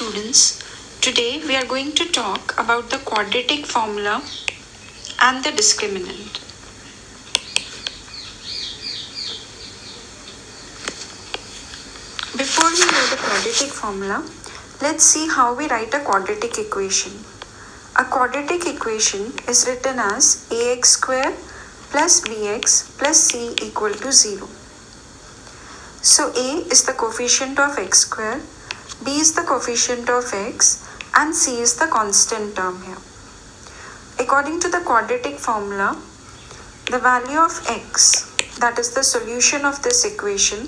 students. Today we are going to talk about the quadratic formula and the discriminant. Before we know the quadratic formula, let's see how we write a quadratic equation. A quadratic equation is written as ax square plus bx plus c equal to 0. So a is the coefficient of x square, b is the coefficient of x, and c is the constant term here. According to the quadratic formula, the value of x, that is the solution of this equation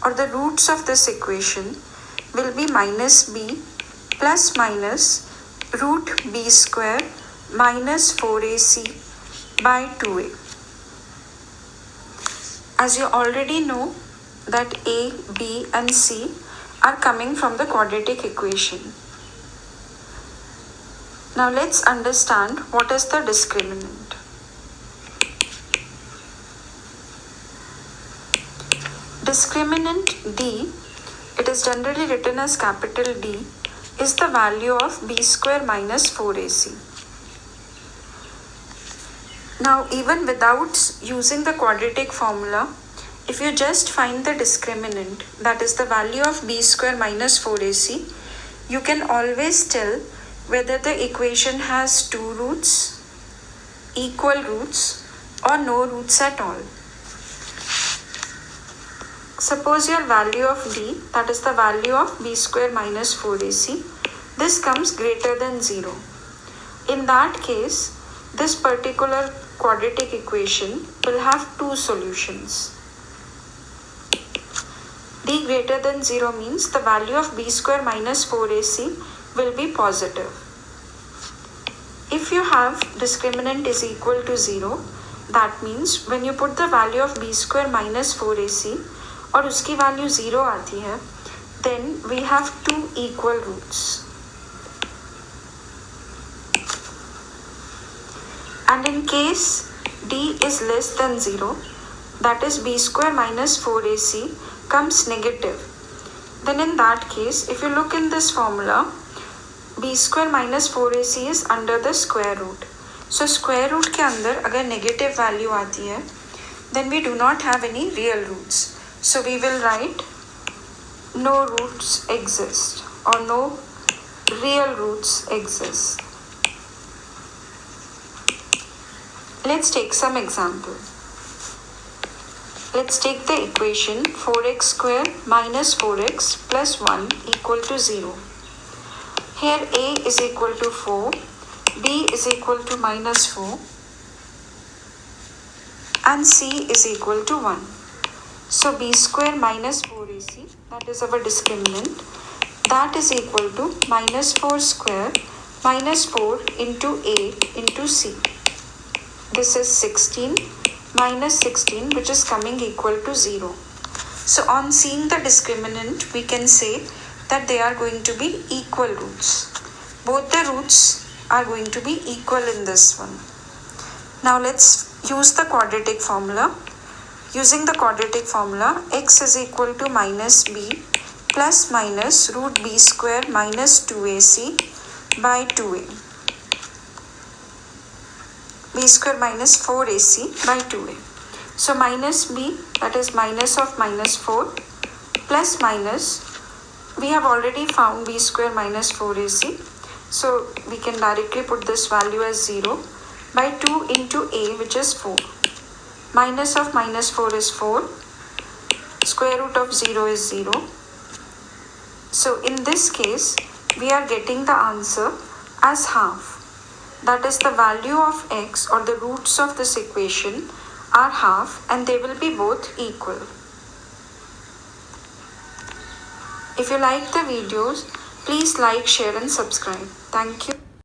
or the roots of this equation, will be minus b plus minus root b square minus 4ac by 2a. As you already know that a, b and c are coming from the quadratic equation. Now let's understand what is the discriminant. Discriminant d, it is generally written as capital D, is the value of b square minus 4ac. Now even without using the quadratic formula, if you just find the discriminant, that is the value of b square minus 4ac, you can always tell whether the equation has two roots, equal roots, or no roots at all. Suppose your value of d, that is the value of b square minus 4ac, this comes greater than 0. In that case, this particular quadratic equation will have two solutions. D greater than 0 means the value of b square minus 4ac will be positive. If you have discriminant is equal to 0, that means when you put the value of b square minus 4ac और उसकी value 0 आती है, then we have two equal roots. And in case d is less than 0, that is b square minus 4ac comes negative, then in that case, if you look in this formula, b square minus 4ac is under the square root. So square root के अंदर अगर negative value आती है, then we do not have any real roots. So we will write no roots exist or no real roots exist. Let's take some example. Let's take the equation 4x square minus 4x plus 1 equal to 0. Here a is equal to 4, b is equal to minus 4, and c is equal to 1. So b square minus 4ac, that is our discriminant, that is equal to minus 4 square minus 4 into a into c. This is 16 minus 16, which is coming equal to 0. So on seeing the discriminant, we can say that they are going to be equal roots. Both the roots are going to be equal in this one. Now let's use the quadratic formula. Using the quadratic formula, x is equal to minus b plus minus root b square minus 2ac by 2a. b square minus 4ac by 2a. So minus b, that is minus of minus 4, plus minus, we have already found b square minus 4ac. So we can directly put this value as 0 by 2 into a, which is 4. Minus of minus 4 is 4. Square root of 0 is 0. So in this case, we are getting the answer as half. That is the value of x or the roots of this equation are half and they will be both equal. If you like the videos, please like, share and subscribe. Thank you.